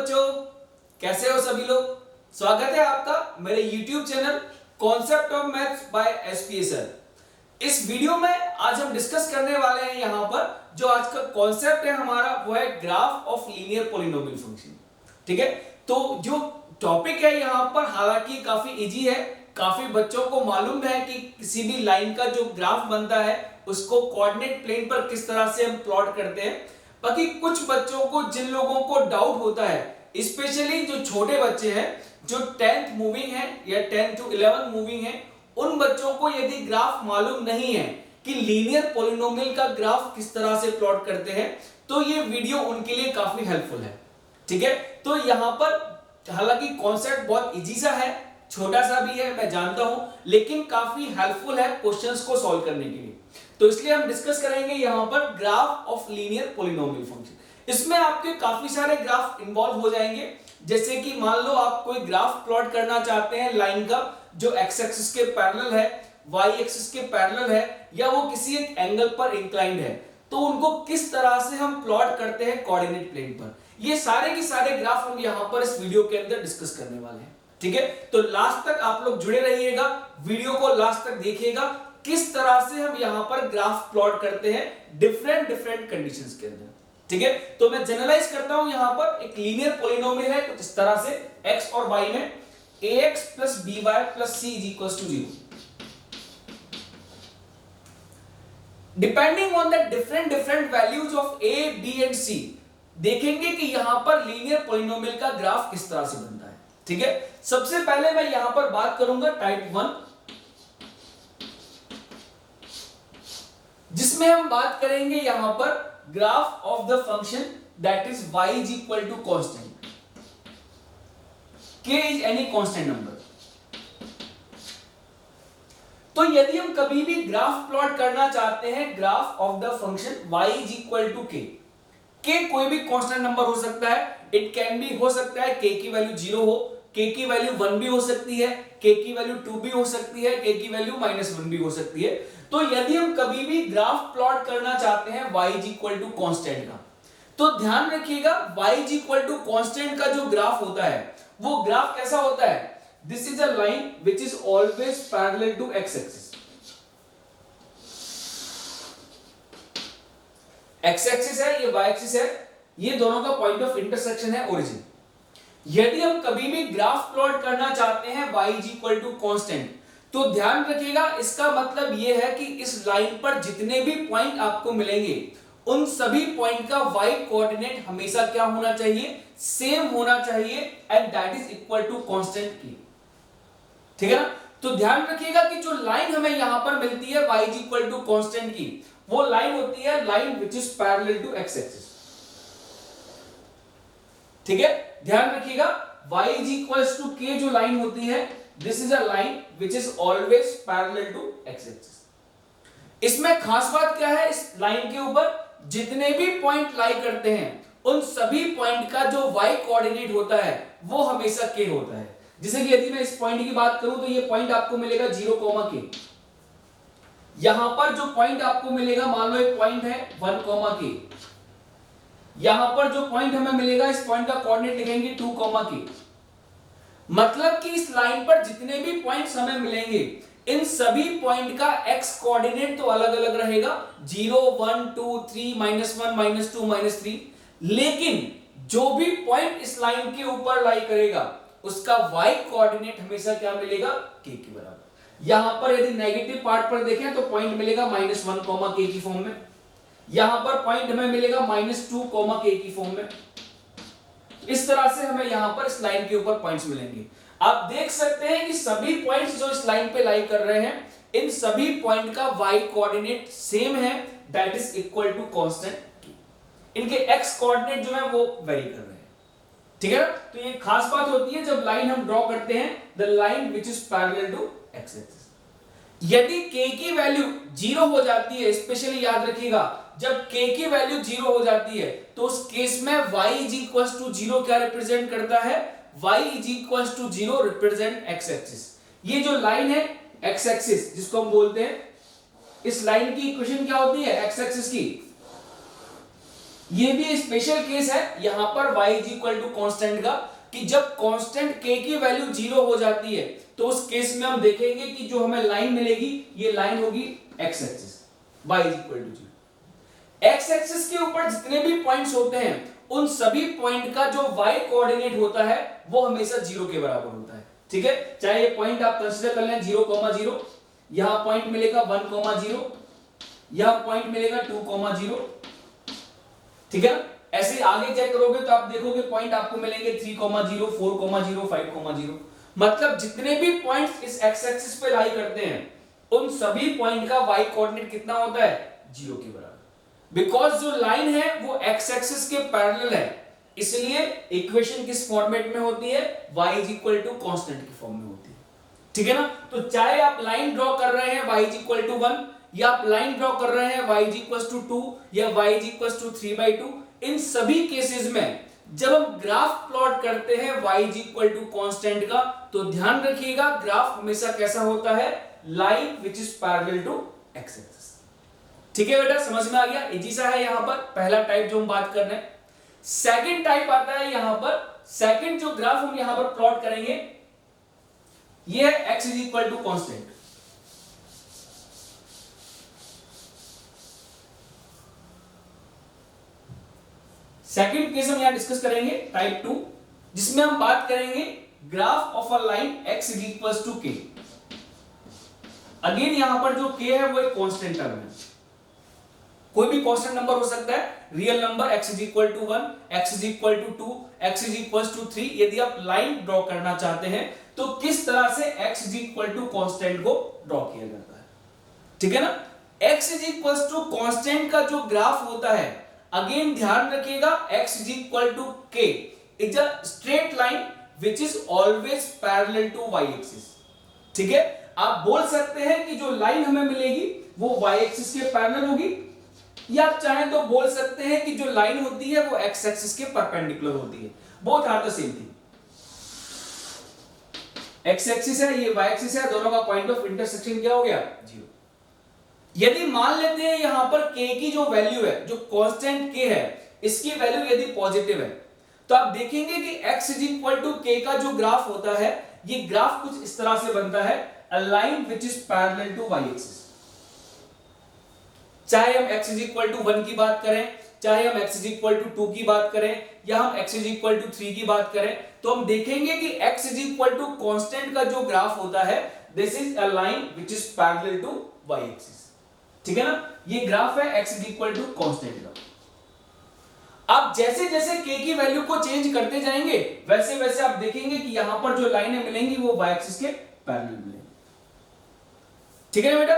बच्चों, कैसे हो सभी लोग। स्वागत है आपका मेरे YouTube channel concept of maths by SPA sir. इस वीडियो में आज हम डिस्कस करने वाले हैं यहां पर जो आज का कॉन्सेप्ट है हमारा वो है graph of linear polynomial function. ठीक है, तो जो टॉपिक है यहां पर हालांकि काफी इजी है, काफी बच्चों को मालूम है कि किसी भी लाइन का जो ग्राफ बनता है उसको कोऑर्डिनेट प्लेन पर किस तरह से हम प्लॉट करते हैं। बाकी कुछ बच्चों को, जिन लोगों को डाउट होता है, स्पेशली जो छोटे बच्चे हैं जो 10th मूविंग है या 10 to 11 मूविंग है, उन बच्चों को यदि ग्राफ मालूम नहीं है कि लीनियर पॉलिनोमियल का ग्राफ किस तरह से प्लॉट करते हैं, तो ये वीडियो उनके लिए काफी हेल्पफुल है। ठीक है, तो यहां पर हालांकि कॉन्सेप्ट बहुत इजी सा है, छोटा सा भी है मैं जानता हूं, लेकिन काफी हेल्पफुल है क्वेश्चंस को सॉल्व करने के लिए। तो इसलिए हम डिस्कस करेंगे यहां पर graph of linear polynomial function. इसमें आपके काफी सारे ग्राफ इन्वॉल्व हो जाएंगे, जैसे कि मान लो आप कोई ग्राफ प्लॉट करना चाहते हैं लाइन का जो एक्स एक्सिस के पैरेलल है, वाई एक्सिस के पैरेलल है, या वो किसी एक एंगल पर इंक्लाइंड है, तो उनको किस तरह से हम प्लॉट करते हैं कोऑर्डिनेट प्लेन पर। ये सारे के सारे ग्राफ हम यहां पर इस वीडियो के अंदर डिस्कस करने वाले हैं। ठीक है, तो लास्ट तक आप लोग जुड़े रहिएगा, वीडियो को लास्ट तक देखिएगा किस तरह से हम यहां पर ग्राफ प्लॉट करते हैं डिफरेंट कंडीशंस के अंदर। ठीक है, तो मैं जनरलाइज करता हूं यहां पर एक लीनियर पॉलिनोमियल है कुछ इस तरह से x और y में ax plus by plus c is equals to 0। Depending on the different values of a, b and c, देखेंगे कि यहां पर लीनियर पॉलिनोमियल का ग्राफ किस तरह से बनता है। ठीक है, सबसे पहले मैं यहां पर बात करूंगा टाइप 1, जिसमें हम बात करेंगे यहां पर graph of the function that is y is equal to constant, k is any constant number। तो यदि हम कभी भी ग्राफ प्लॉट करना चाहते हैं graph of the function y is equal to k, कोई भी कांस्टेंट नंबर हो सकता है, इट कैन बी हो सकता है k की वैल्यू 0 हो, k की वैल्यू 1 भी हो सकती है, k की वैल्यू 2 भी हो सकती है, k की वैल्यू -1 भी हो सकती है। तो यदि हम कभी भी ग्राफ प्लॉट करना चाहते हैं y is equal to constant का, तो ध्यान रखिएगा y is equal to constant का जो ग्राफ होता है वो ग्राफ कैसा होता है, this is a line which is always parallel to x axis. x axis है, ये y एक्सिस है, ये दोनों का पॉइंट ऑफ इंटरसेक्शन है ओरिजिन। यदि हम कभी भी ग्राफ प्लॉट करना चाहते हैं y is equal to constant, तो ध्यान रखिएगा इसका मतलब यह है कि इस लाइन पर जितने भी पॉइंट आपको मिलेंगे उन सभी पॉइंट का y कोऑर्डिनेट हमेशा क्या होना चाहिए, सेम होना चाहिए, and that is equal to constant की। ठीक है ना, तो ध्यान रखिएगा कि जो लाइन हमें यहां पर मिलती है y is equal to constant की, वो लाइन होती है line which is parallel to x axis. ठीक है, ध्यान रखिएगा y is equals to k जो लाइन होती है, this is a line which is always parallel to x axis. इसमें खास बात क्या है, इस लाइन के ऊपर जितने भी पॉइंट लाई करते हैं उन सभी पॉइंट का जो y कोऑर्डिनेट होता है वो हमेशा k होता है। जैसे कि यदि मैं इस पॉइंट की बात करूं तो ये पॉइंट आपको मिलेगा 0, k। यहां पर जो पॉइंट आपको मिलेगा, मान लो एक पॉइंट है 1, k। यहां पर जो पॉइंट हमें मिलेगा, इस पॉइंट का कोऑर्डिनेट लिखेंगे 2, k। मतलब कि इस लाइन पर जितने भी पॉइंट्स हमें मिलेंगे इन सभी पॉइंट का x कोऑर्डिनेट तो अलग अलग रहेगा, 0, 1, 2, 3, -1, -2, -3, लेकिन जो भी पॉइंट इस लाइन के ऊपर लाई करेगा उसका y कोऑर्डिनेट हमेशा क्या मिलेगा, k के बराबर। यहां पर यदि नेगेटिव पार्ट पर देखें तो पॉइंट मिलेगा -1, k की फॉर्म में, यहां पर पॉइंट हमें मिलेगा -2, k की फॉर्म में। इस तरह से हमें यहां पर इस लाइन के ऊपर पॉइंट्स मिलेंगे। आप देख सकते हैं कि सभी पॉइंट्स जो इस लाइन पे लाई कर रहे हैं, इन सभी पॉइंट का y कोऑर्डिनेट सेम है, that is equal to constant. इनके x कोऑर्डिनेट जो है वो वेरी कर रहे हैं। ठीक है ना, तो ये खास बात होती है जब लाइन हम ड्रॉ करते हैं, the line which is parallel to x axis. यदि k की वैल्यू 0 हो जाती है, स्पेशली याद रखिएगा जब k की वैल्यू 0 हो जाती है तो उस केस में y is equals to 0 क्या रिप्रेजेंट करता है, y is equals to 0 represent x axis. ये जो लाइन है x एक्सिस जिसको हम बोलते हैं, इस लाइन की इक्वेशन क्या होती है x एक्सिस की, ये भी स्पेशल केस है यहां पर y is equal to constant का, कि जब कांस्टेंट k की वैल्यू 0 हो जाती है तो उस केस में हम देखेंगे कि जो हमें लाइन मिलेगी ये लाइन होगी x axis, y is equal to 0। x axis के ऊपर जितने भी पॉइंट्स होते हैं उन सभी पॉइंट का जो y कोऑर्डिनेट होता है वो हमेशा 0 के बराबर होता है। ठीक है, चाहे ये पॉइंट आप कंसीडर कर लें 0,0, यहां पॉइंट मिलेगा 1,0, यहां पॉइंट मिलेगा 2,0। ठीक है, ऐसे आगे चेक करोगे तो आप देखोगे पॉइंट आपको मिलेंगे 3,0, 4,0, 5,0। मतलब जितने भी पॉइंट्स इस एक्स एक्सिस पे लाई करते हैं उन सभी पॉइंट का y कोऑर्डिनेट कितना होता है, 0 के बराबर। बिकॉज जो लाइन है वो एक्स एक्सिस के पैरेलल है, इसलिए इक्वेशन किस फॉर्मेट में होती है, y is equal to constant के फॉर्म में होती है। ठीक है ना, तो चाहे आप लाइन ड्रॉ कर रहे हैं y इज इक्वल टू 1, या आप लाइन ड्रॉ कर रहे हैं y इज इक्वल टू 2 या y इज इक्वल टू 3/2, इन सभी केसेस में जब हम ग्राफ प्लॉट करते हैं y is equal to constant का, तो ध्यान रखिएगा ग्राफ हमेशा कैसा होता है, line which is parallel to x axis. ठीक है बेटा, समझ में आ गया, इजी सा है यहां पर पहला टाइप जो हम बात कर रहे हैं। सेकंड टाइप आता है यहां पर, सेकंड जो ग्राफ हम यहां पर प्लॉट करेंगे ये है x is equal to constant. Second case हम यहां डिस्कस करेंगे टाइप 2, जिसमें हम बात करेंगे graph of a line x is equal to k। Again यहां पर जो k है वो एक कांस्टेंट टर्म है, कोई भी कांस्टेंट नंबर हो सकता है, real number x is equal to 1, x is equal to 2, x is equal to 3। यदि आप लाइन ड्रॉ करना चाहते हैं तो किस तरह से x is equal to constant को ड्रॉ किया जाता है। ठीक है ना, x is equal to constant का जो ग्राफ होता है, अगेन ध्यान रखिएगा x is equal to k is a straight line which is always parallel to y axis. ठीक है, आप बोल सकते हैं कि जो लाइन हमें मिलेगी वो y एक्सिस के पैरेलल होगी, या आप चाहें तो बोल सकते हैं कि जो लाइन होती है वो x एक्सिस के परपेंडिकुलर होती है। Both are the same thing. x axis है, ये y एक्सिस है, दोनों का पॉइंट ऑफ इंटरसेक्शन क्या हो गया, 0। यदि मान लेते हैं यहां पर k की जो वैल्यू है, जो कांस्टेंट k है, इसकी वैल्यू यदि पॉजिटिव है तो आप देखेंगे कि x is equal to k का जो ग्राफ होता है, ये ग्राफ कुछ इस तरह से बनता है, a line which is parallel to y axis। चाहे हम x इज इक्वल टू 1 की बात करें, चाहे हम x इज इक्वल टू 2 की बात करें, या हम x इज इक्वल टू 3 की बात करें, तो हम देखेंगे कि x is equal to constant का जो ग्राफ होता है, this is a line which is parallel to y axis. ठीक है ना, ये ग्राफ है x is equal to constant का। आप जैसे जैसे k की वैल्यू को चेंज करते जाएंगे वैसे वैसे आप देखेंगे कि यहां पर जो लाइनें मिलेंगी वो y एक्सिस के पैरेलल मिलेंगी। ठीक है ना बेटा,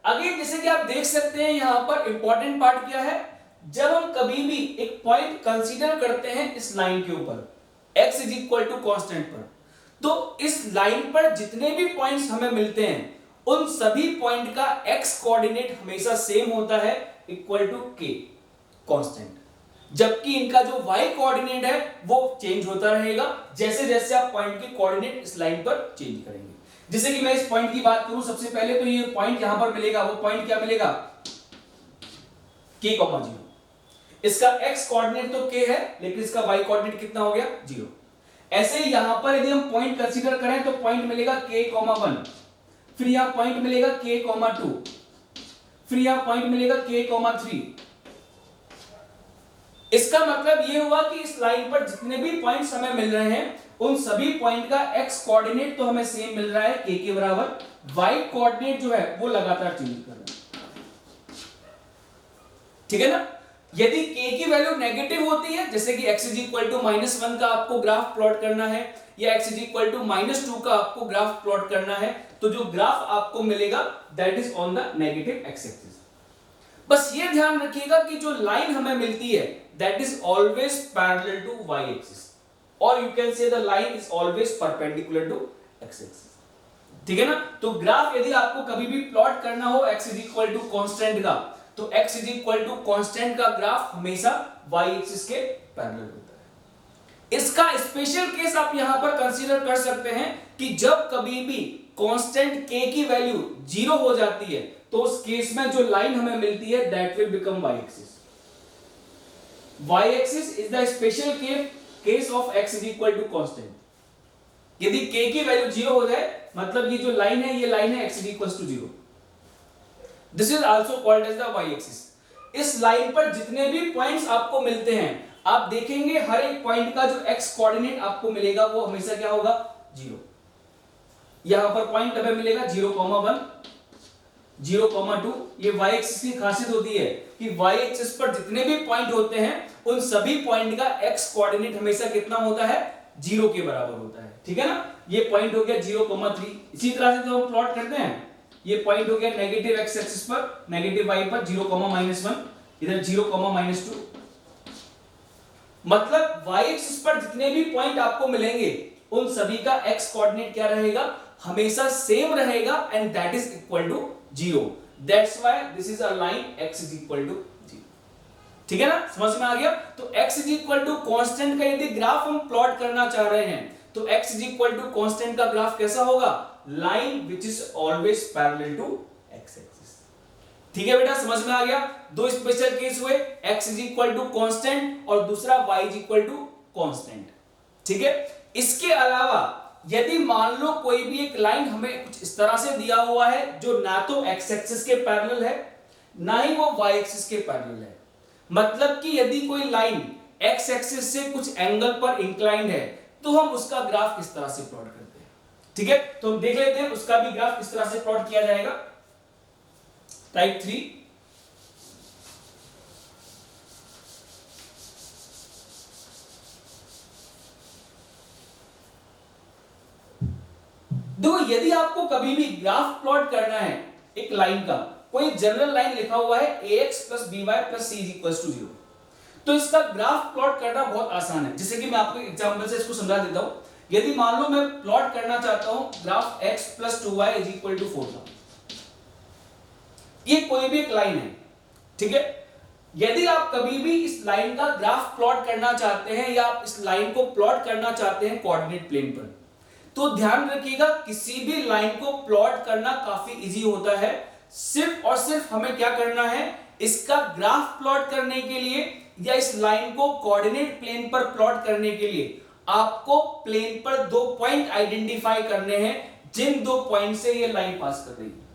अगेन जैसे कि आप देख सकते हैं यहां पर इंपॉर्टेंट पार्ट क्या है, जब हम कभी भी एक पॉइंट कंसीडर करते हैं इस लाइन के ऊपर x is equal to constant पर, तो इस लाइन पर जितने भी पॉइंट्स हमें मिलते हैं उन सभी पॉइंट का x कोऑर्डिनेट हमेशा सेम होता है, इक्वल टू k कांस्टेंट, जबकि इनका जो y कोऑर्डिनेट है वो चेंज होता रहेगा जैसे जैसे आप पॉइंट के कोऑर्डिनेट इस लाइन पर चेंज करेंगे। जैसे कि मैं इस पॉइंट की बात करूं, सबसे पहले तो ये पॉइंट यहां पर मिलेगा, वो पॉइंट क्या मिलेगा, k, 0। इसका x कोऑर्डिनेट तो k है, लेकिन इसका y कोऑर्डिनेट कितना हो गया, 0। ऐसे ही यहां पर यदि हम पॉइंट कंसीडर करें तो पॉइंट मिलेगा k, 1, फिर यहां पॉइंट मिलेगा k, 2, फिर यहां पॉइंट मिलेगा k, 3। इसका मतलब ये हुआ कि इस लाइन पर जितने भी पॉइंट्स हमें मिल रहे हैं उन सभी पॉइंट का x कोऑर्डिनेट तो हमें सेम मिल रहा है k के बराबर, y कोऑर्डिनेट जो है वो लगातार चेंज कर रहा है। ठीक है ना, यदि k की वैल्यू नेगेटिव होती है, जैसे कि x इज इक्वल टू -1 का आपको ग्राफ प्लॉट करना है, या x इज इक्वल टू -2 का आपको ग्राफ प्लॉट करना है, तो जो ग्राफ आपको मिलेगा that is on the negative x axis. बस ये ध्यान रखिएगा कि जो लाइन हमें मिलती है that is always parallel to y axis, और you can say the line is always perpendicular to x axis. ठीक है ना, तो ग्राफ यदि आपको कभी भी प्लॉट करना हो x is equal to constant का, तो x is equal to constant का ग्राफ हमेशा y एक्सिस के पैरेलल होता है। इसका स्पेशल केस आप यहां पर कंसीडर कर सकते हैं कि जब कभी भी कांस्टेंट k की वैल्यू 0 हो जाती है तो उस केस में जो लाइन हमें मिलती है that will become y axis. y axis is the special case of x is equal to constant. यदि k की वैल्यू 0 हो जाए, मतलब ये जो लाइन है, ये लाइन है x is equal to 0। This is also called as the y axis. इस लाइन पर जितने भी पॉइंट्स आपको मिलते हैं, आप देखेंगे हर एक पॉइंट का जो x कोऑर्डिनेट आपको मिलेगा वो हमेशा क्या होगा, 0। यहां पर पॉइंट हमें मिलेगा 0,1, 0,2। ये y एक्सिस की खासियत होती है कि y एक्सिस पर जितने भी पॉइंट होते हैं उन सभी पॉइंट का x कोऑर्डिनेट हमेशा कितना होता है, 0 के बराबर होता है। ठीक है ना, ये पॉइंट हो गया 0,3। इसी तरह से जो हम प्लॉट करते हैं, ये पॉइंट हो गया नेगेटिव x एक्सिस पर, नेगेटिव y पर 0,-1, इधर 0,-2। मतलब y एक्सिस पर जितने भी पॉइंट आपको मिलेंगे उन सभी का x कोऑर्डिनेट क्या रहेगा, हमेशा सेम रहेगा, and that is equal to 0। That's why this is a line x is equal to 0। ठीक है ना, समझ में आ गया। तो x is equal to constant का यदि ग्राफ हम प्लॉट करना चाह रहे हैं तो x is equal to constant का ग्राफ कैसा होगा, line which is always parallel to x axis. ठीक है बेटा, समझ में आ गया। दो स्पेशल केस हुए, x is equal to constant और दूसरा y is equal to constant. ठीक है, इसके अलावा यदि मान लो कोई भी एक लाइन हमें कुछ इस तरह से दिया हुआ है जो ना तो x एक्सिस के पैरेलल है ना ही वो y एक्सिस के पैरेलल है, मतलब कि यदि कोई लाइन x एक्सिस से कुछ एंगल पर इंक्लाइंड है तो हम उसका ग्राफ किस तरह से प्लॉट करते हैं। ठीक है, तो हम देख लेते हैं उसका भी ग्राफ किस तरह से प्लॉट किया जाएगा। टाइप 3, देखो यदि आपको कभी भी ग्राफ प्लॉट करना है एक लाइन का, कोई जनरल लाइन लिखा हुआ है ax + by + c = 0, तो इसका ग्राफ प्लॉट करना बहुत आसान है। जैसे कि मैं आपको एग्जांपल से इसको समझा देता हूं। यदि मान लो मैं प्लॉट करना चाहता हूं ग्राफ x + 2y = 4 का, ये कोई भी एक लाइन है। ठीक है, यदि आप कभी भी इस लाइन का ग्राफ प्लॉट करना चाहते हैं या आप इस लाइन को प्लॉट करना चाहते हैं कोऑर्डिनेट प्लेन पर, तो ध्यान रखिएगा किसी भी लाइन को प्लॉट करना काफी इजी होता है। सिर्फ और सिर्फ हमें क्या करना है, इसका ग्राफ प्लॉट करने के लिए या इस लाइन को कोऑर्डिनेट प्लेन पर प्लॉट करने के लिए आपको प्लेन पर 2 पॉइंट आइडेंटिफाई करने हैं, जिन 2 पॉइंट से ये लाइन पास कर रही है।